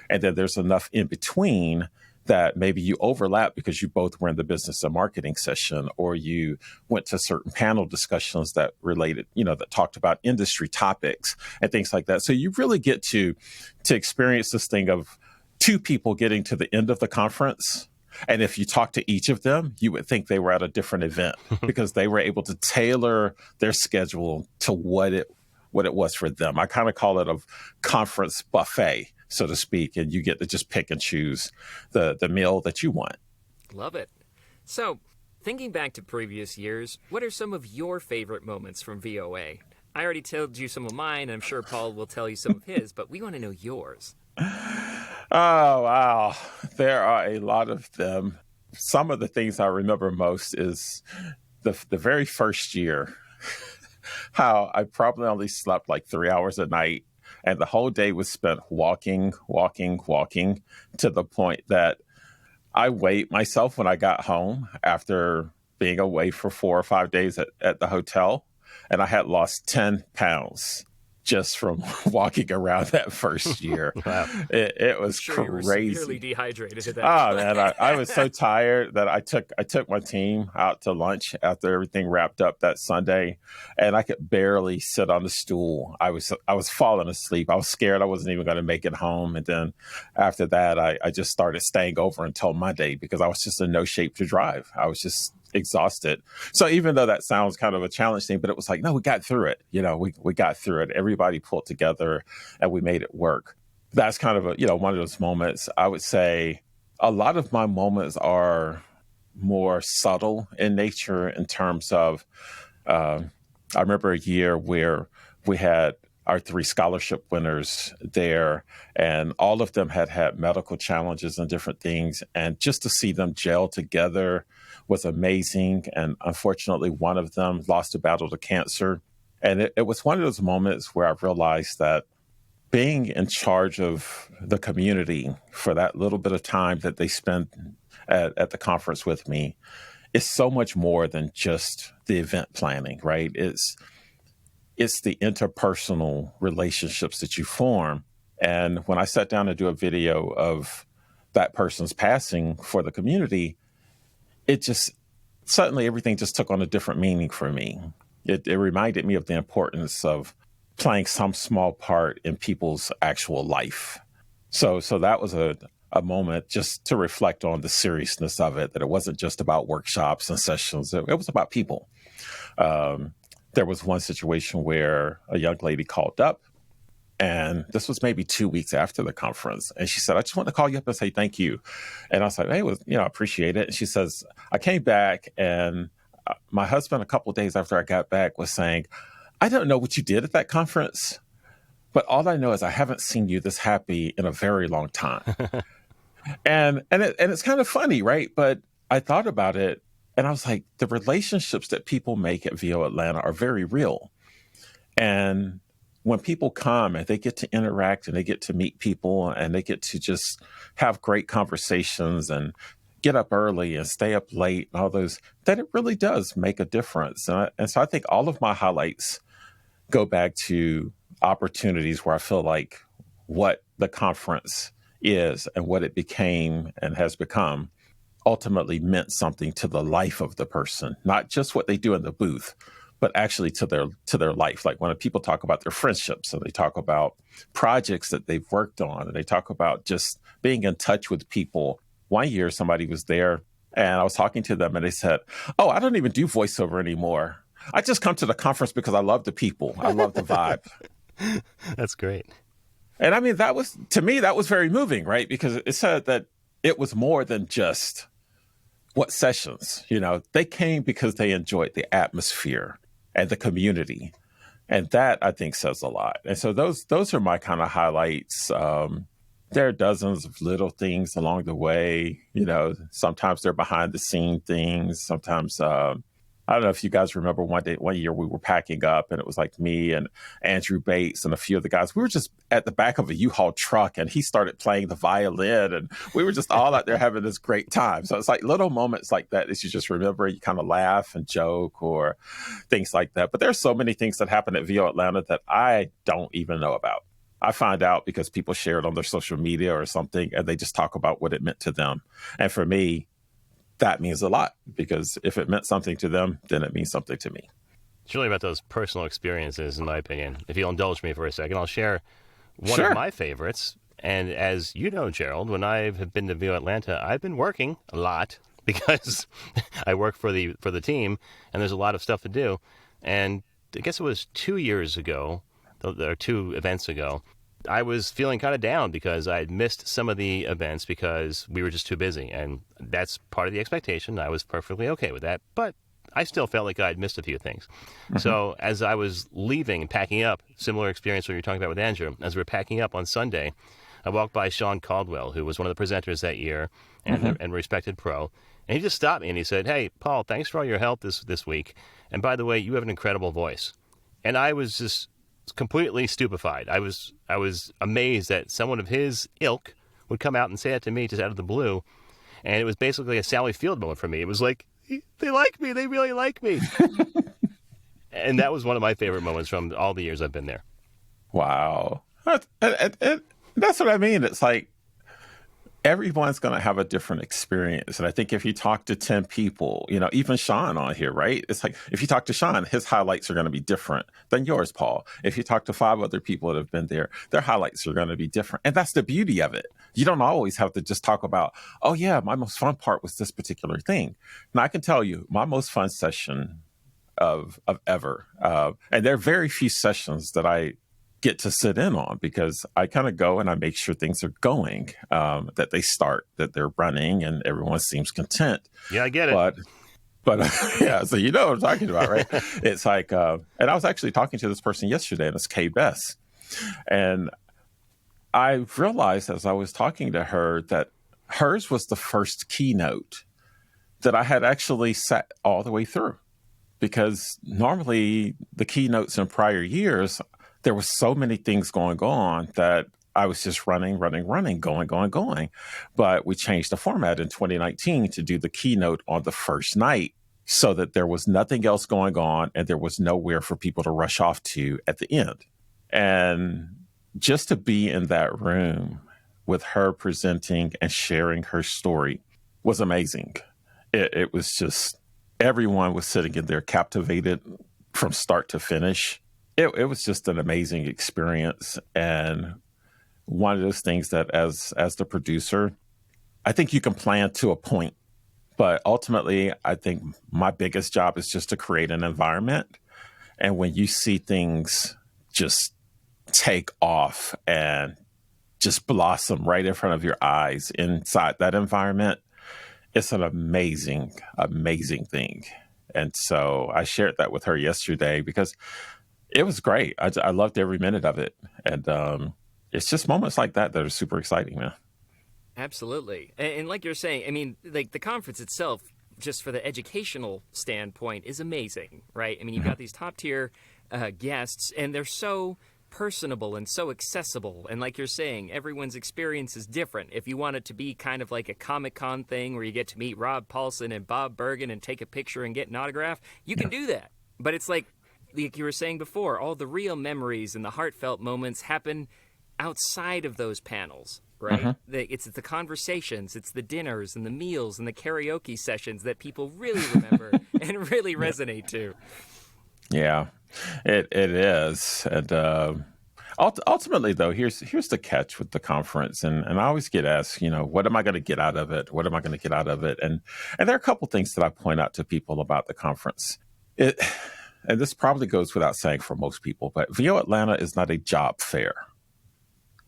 And then there's enough in between that maybe you overlap because you both were in the business and marketing session, or you went to certain panel discussions that related, that talked about industry topics and things like that. So you really get to experience this thing of 2 people getting to the end of the conference. And if you talk to each of them, you would think they were at a different event because they were able to tailor their schedule to what it was for them. I kind of call it a conference buffet, so to speak, and you get to just pick and choose the meal that you want. Love it. So, thinking back to previous years, what are some of your favorite moments from VOA? I already told you some of mine, and I'm sure Paul will tell you some of his, but we want to know yours. Oh, wow. There are a lot of them. Some of the things I remember most is the very first year, how I probably only slept like 3 hours a night, and the whole day was spent walking, to the point that I weighed myself when I got home after being away for 4 or 5 days at the hotel, and I had lost 10 pounds. Just from walking around that first year. Wow. It was sure crazy. You were severely dehydrated at that point. Man, I was so tired that I took my team out to lunch after everything wrapped up that Sunday, and I could barely sit on the stool. I was falling asleep. I was scared I wasn't even going to make it home. And then after that, I just started staying over until Monday because I was just in no shape to drive. I was just exhausted. So even though that sounds kind of a challenge thing, but it was like, no, we got through it. We got through it. Everybody pulled together and we made it work. That's kind of one of those moments. I would say a lot of my moments are more subtle in nature in terms of, I remember a year where we had our 3 scholarship winners there, and all of them had medical challenges and different things. And just to see them gel together was amazing. And unfortunately, one of them lost a battle to cancer. And it was one of those moments where I realized that being in charge of the community for that little bit of time that they spent at the conference with me is so much more than just the event planning, right? It's the interpersonal relationships that you form. And when I sat down to do a video of that person's passing for the community, it just suddenly everything just took on a different meaning for me. It reminded me of the importance of playing some small part in people's actual life. So that was a moment just to reflect on the seriousness of it, that it wasn't just about workshops and sessions. It was about people. There was one situation where a young lady called up, and this was maybe 2 weeks after the conference. And she said, I just want to call you up and say thank you. And I was like, hey, I appreciate it. And she says, I came back, and my husband, a couple of days after I got back, was saying, I don't know what you did at that conference, but all I know is I haven't seen you this happy in a very long time. and it's kind of funny, right? But I thought about it, and I was like, the relationships that people make at VO Atlanta are very real. And when people come and they get to interact and they get to meet people and they get to just have great conversations and get up early and stay up late and all those, then it really does make a difference. And so I think all of my highlights go back to opportunities where I feel like what the conference is and what it became and has become ultimately meant something to the life of the person, not just what they do in the booth, but actually to their life. Like when people talk about their friendships and they talk about projects that they've worked on and they talk about just being in touch with people. One year somebody was there and I was talking to them and they said, "Oh, I don't even do voiceover anymore. I just come to the conference because I love the people. I love the vibe." That's great. And I mean, to me, that was very moving, right? Because it said that it was more than just what sessions, they came because they enjoyed the atmosphere and the community. And that, I think, says a lot. And so those are my kind of highlights. There are dozens of little things along the way. Sometimes they're behind the scene things. Sometimes, I don't know if you guys remember one year we were packing up and it was like me and Andrew Bates and a few of the guys. We were just at the back of a U-Haul truck and he started playing the violin and we were just all out there having this great time. So it's like little moments like that you just remember, you kind of laugh and joke or things like that. But there's so many things that happen at VO Atlanta that I don't even know about. I find out because people share it on their social media or something and they just talk about what it meant to them. And for me, that means a lot because if it meant something to them, then it means something to me. It's really about those personal experiences, in my opinion. If you'll indulge me for a second, I'll share one Sure. of my favorites. And as you know, Gerald, when I have been to VO Atlanta, I've been working a lot because I work for the team, and there's a lot of stuff to do. And I guess it was 2 years ago, or 2 events ago, I was feeling kind of down because I had missed some of the events because we were just too busy. And that's part of the expectation. I was perfectly okay with that. But I still felt like I'd missed a few things. Mm-hmm. So as I was leaving and packing up, similar experience what you're talking about with Andrew, as we were packing up on Sunday, I walked by Sean Caldwell, who was one of the presenters that year and respected pro. And he just stopped me and he said, "Hey, Paul, thanks for all your help this week. And by the way, you have an incredible voice." And I was just completely stupefied. I was amazed that someone of his ilk would come out and say that to me just out of the blue. And it was basically a Sally Field moment for me. It was like, they like me. They really like me. And that was one of my favorite moments from all the years I've been there. Wow. And that's what I mean. It's like everyone's going to have a different experience. And I think if you talk to 10 people, even Sean on here, right? It's like if you talk to Sean, his highlights are going to be different than yours, Paul. If you talk to 5 other people that have been there, their highlights are going to be different. And that's the beauty of it. You don't always have to just talk about, "Oh, yeah, my most fun part was this particular thing." And I can tell you, my most fun session of ever, and there are very few sessions that I get to sit in on because I kind of go and I make sure things are going, that they start, that they're running, and everyone seems content. Yeah, I get it. But yeah, so you know what I'm talking about, right? It's like, and I was actually talking to this person yesterday, and it's Kay Bess. And I realized as I was talking to her that hers was the first keynote that I had actually sat all the way through. Because normally the keynotes in prior years, there were so many things going on that I was just running, going. But we changed the format in 2019 to do the keynote on the first night so that there was nothing else going on and there was nowhere for people to rush off to at the end. And just to be in that room with her presenting and sharing her story was amazing. It was just, everyone was sitting in there captivated from start to finish. It was just an amazing experience. And one of those things that as the producer, I think you can plan to a point, but ultimately I think my biggest job is just to create an environment. And when you see things just take off and just blossom right in front of your eyes inside that environment, it's an amazing, amazing thing. And so I shared that with her yesterday because it was great. I loved every minute of it. And it's just moments like that are super exciting, man. Absolutely. And like you're saying, I mean, like the conference itself, just for the educational standpoint, is amazing, right? I mean, you've got these top tier guests, and they're so personable and so accessible. And like you're saying, everyone's experience is different. If you want it to be kind of like a Comic-Con thing where you get to meet Rob Paulson and Bob Bergen and take a picture and get an autograph, you can do that. But it's like you were saying before, all the real memories and the heartfelt moments happen outside of those panels, right? It's the conversations, it's the dinners and the meals and the karaoke sessions that people really remember and really resonate to. Yeah, it is. And ultimately, though, here's the catch with the conference. And I always get asked, what am I going to get out of it? What am I going to get out of it? And there are a couple things that I point out to people about the conference. And this probably goes without saying for most people, but VO Atlanta is not a job fair.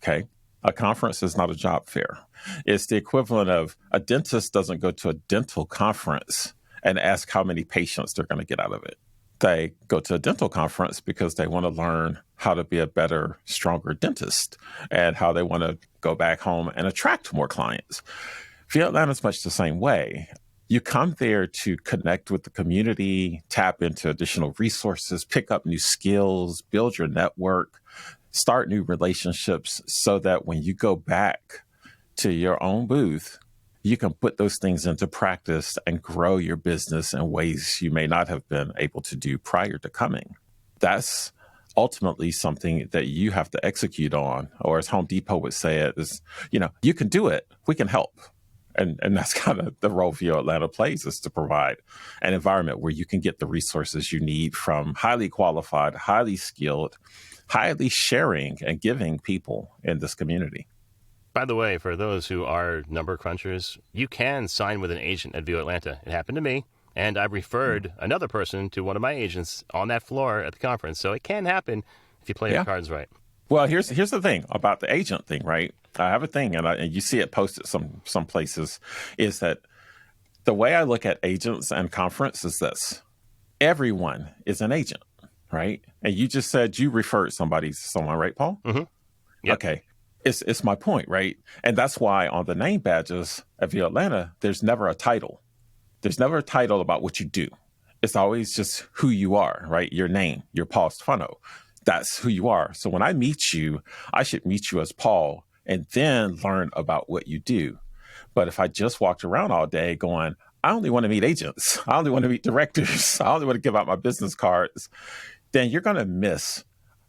Okay? A conference is not a job fair. It's the equivalent of a dentist doesn't go to a dental conference and ask how many patients they're going to get out of it. They go to a dental conference because they want to learn how to be a better, stronger dentist and how they want to go back home and attract more clients. VO Atlanta is much the same way. You come there to connect with the community, tap into additional resources, pick up new skills, build your network, start new relationships so that when you go back to your own booth, you can put those things into practice and grow your business in ways you may not have been able to do prior to coming. That's ultimately something that you have to execute on, or as Home Depot would say it, is, you can do it, we can help. And that's kind of the role VO Atlanta plays, is to provide an environment where you can get the resources you need from highly qualified, highly skilled, highly sharing and giving people in this community. By the way, for those who are number crunchers, you can sign with an agent at VO Atlanta. It happened to me, and I referred another person to one of my agents on that floor at the conference. So it can happen if you play your cards right. Well, here's the thing about the agent thing, right? I have a thing, and you see it posted some places, is that the way I look at agents and conference is this. Everyone is an agent, right? And you just said you referred somebody to someone, right, Paul? Mm-hmm. Yep. Okay. It's my point, right? And that's why on the name badges at VO Atlanta, there's never a title. There's never a title about what you do. It's always just who you are, right? Your name, your Paul Stefano. That's who you are. So when I meet you, I should meet you as Paul and then learn about what you do. But if I just walked around all day going, I only want to meet agents, I only want to meet directors, I only want to give out my business cards, then you're going to miss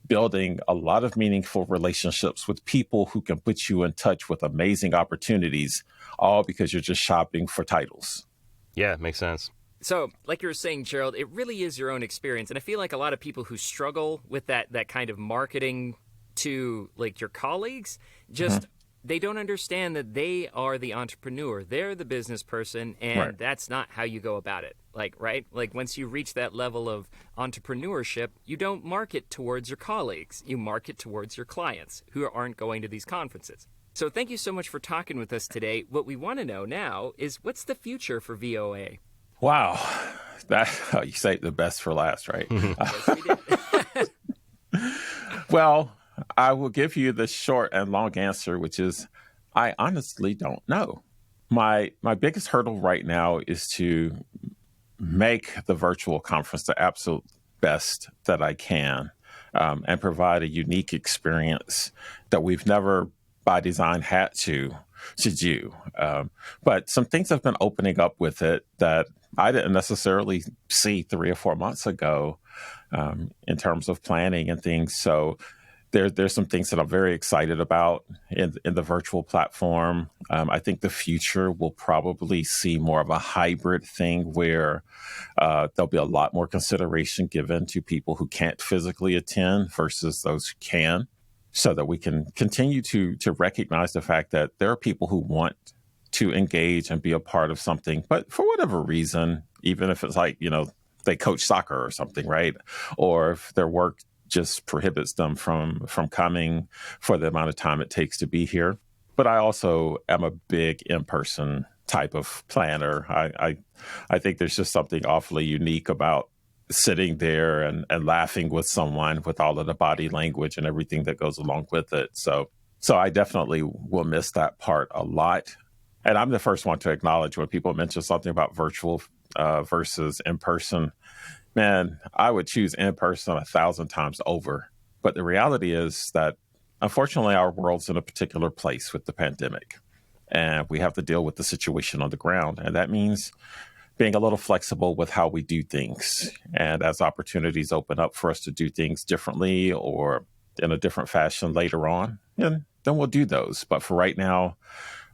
building a lot of meaningful relationships with people who can put you in touch with amazing opportunities, all because you're just shopping for titles. Yeah, it makes sense. So, like you were saying, Gerald, it really is your own experience. And I feel like a lot of people who struggle with that kind of marketing to like your colleagues, just they don't understand that they are the entrepreneur. They're the business person, and that's not how you go about it. Like once you reach that level of entrepreneurship, you don't market towards your colleagues. You market towards your clients who aren't going to these conferences. So thank you so much for talking with us today. What we want to know now is, what's the future for VOA? Wow. You saved the best for last, right? Yes, we did. Well, I will give you the short and long answer, which is I honestly don't know. My biggest hurdle right now is to make the virtual conference the absolute best that I can, and provide a unique experience that we've never by design had to do. But some things have been opening up with it that I didn't necessarily see 3 or 4 months ago, in terms of planning and things. So there's some things that I'm very excited about in the virtual platform. I think the future will probably see more of a hybrid thing where there'll be a lot more consideration given to people who can't physically attend versus those who can, so that we can continue to recognize the fact that there are people who want to engage and be a part of something, but for whatever reason, even if it's like, they coach soccer or something, right? Or if their work just prohibits them from coming for the amount of time it takes to be here. But I also am a big in-person type of planner. I think there's just something awfully unique about sitting there and laughing with someone with all of the body language and everything that goes along with it. So I definitely will miss that part a lot. And I'm the first one to acknowledge when people mention something about virtual versus in-person. Man, I would choose in-person 1,000 times over. But the reality is that, unfortunately, our world's in a particular place with the pandemic. And we have to deal with the situation on the ground. And that means being a little flexible with how we do things. And as opportunities open up for us to do things differently or in a different fashion later on, and then we'll do those. But for right now,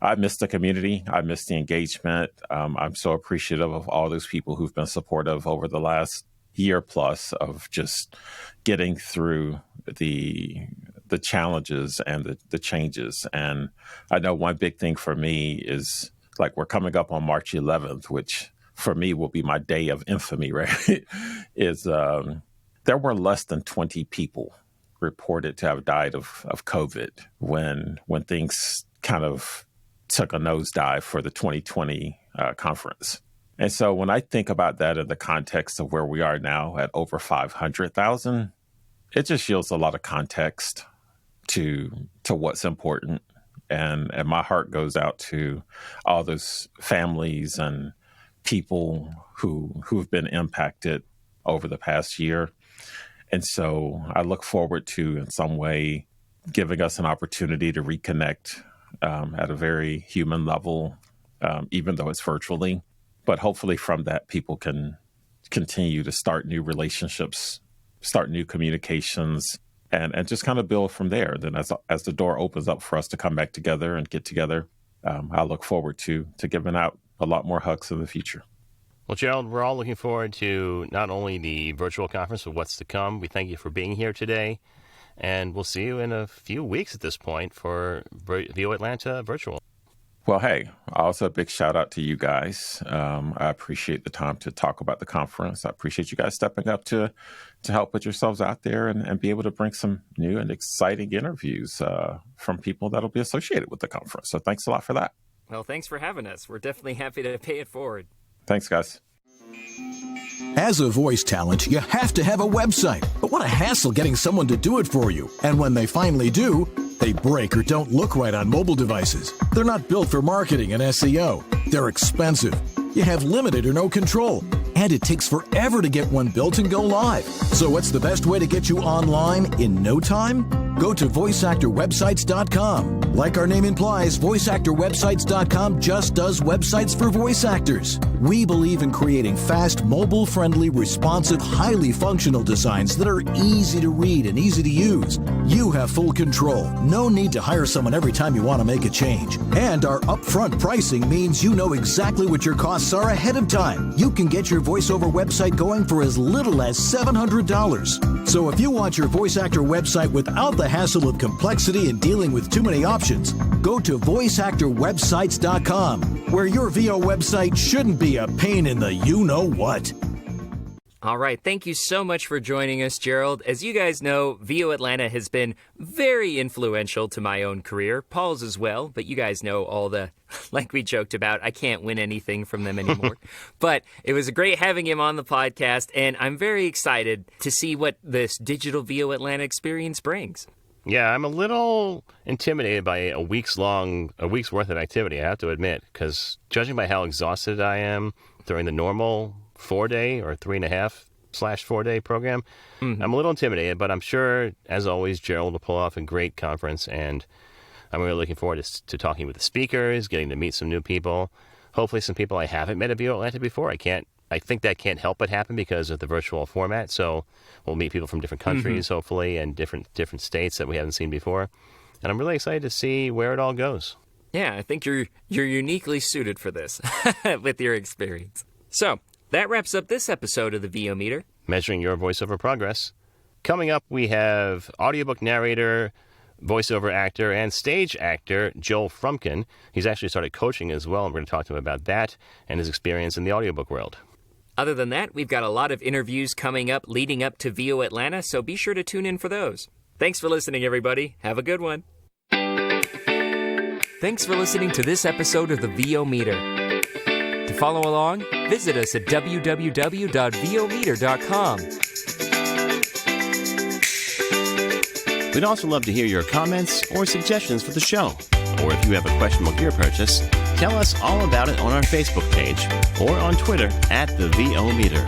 I miss the community. I miss the engagement. I'm so appreciative of all those people who've been supportive over the last year plus of just getting through the challenges and the changes. And I know one big thing for me is, like, we're coming up on March 11th, which for me will be my day of infamy, right? There were less than 20 people reported to have died of COVID when things kind of took a nosedive for the 2020 conference. And so when I think about that in the context of where we are now at over 500,000, it just yields a lot of context to what's important. And my heart goes out to all those families and people who've been impacted over the past year. And so I look forward to, in some way, giving us an opportunity to reconnect at a very human level, even though it's virtually. But hopefully from that, people can continue to start new relationships, start new communications, and just kind of build from there. Then as the door opens up for us to come back together and get together, I look forward to giving out a lot more hugs in the future. Well, Gerald, we're all looking forward to not only the virtual conference, but what's to come. We thank you for being here today, and we'll see you in a few weeks at this point for VO Atlanta Virtual. Well, hey, also a big shout out to you guys. I appreciate the time to talk about the conference. I appreciate you guys stepping up to help put yourselves out there and be able to bring some new and exciting interviews from people that'll be associated with the conference. So thanks a lot for that. Well, thanks for having us. We're definitely happy to pay it forward. Thanks, guys. As a voice talent, you have to have a website. But what a hassle getting someone to do it for you. And when they finally do, they break or don't look right on mobile devices. They're not built for marketing and SEO. They're expensive. You have limited or no control. And it takes forever to get one built and go live. So what's the best way to get you online in no time? Go to voiceactorwebsites.com. Like our name implies, voiceactorwebsites.com just does websites for voice actors. We believe in creating fast, mobile-friendly, responsive, highly functional designs that are easy to read and easy to use. You have full control. No need to hire someone every time you want to make a change. And our upfront pricing means you know exactly what your costs are ahead of time. You can get your voiceover website going for as little as $700. So if you want your voice actor website without the hassle of complexity and dealing with too many options, go to voiceactorwebsites.com, where your VO website shouldn't be a pain in the you-know-what. All right. Thank you so much for joining us, Gerald. As you guys know, VO Atlanta has been very influential to my own career, Paul's as well, but you guys know all the, like we joked about, I can't win anything from them anymore. But it was great having him on the podcast, and I'm very excited to see what this digital VO Atlanta experience brings. Yeah, I'm a little intimidated by a week's worth of activity, I have to admit, because judging by how exhausted I am during the normal 4-day or 3.5/4-day program, I'm a little intimidated, but I'm sure, as always, Gerald will pull off a great conference, and I'm really looking forward to talking with the speakers, getting to meet some new people, hopefully some people I haven't met at VO Atlanta before. I think that can't help but happen because of the virtual format, so we'll meet people from different countries, hopefully, and different states that we haven't seen before, and I'm really excited to see where it all goes. Yeah, I think you're uniquely suited for this with your experience. So, that wraps up this episode of the VO Meter. Measuring your voiceover progress. Coming up, we have audiobook narrator, voiceover actor, and stage actor Joel Frumkin. He's actually started coaching as well, and we're going to talk to him about that and his experience in the audiobook world. Other than that, we've got a lot of interviews coming up leading up to VO Atlanta, so be sure to tune in for those. Thanks for listening, everybody. Have a good one. Thanks for listening to this episode of the VO Meter. To follow along, visit us at www.vometer.com. We'd also love to hear your comments or suggestions for the show. Or if you have a questionable gear purchase, tell us all about it on our Facebook page or on Twitter @the VO Meter.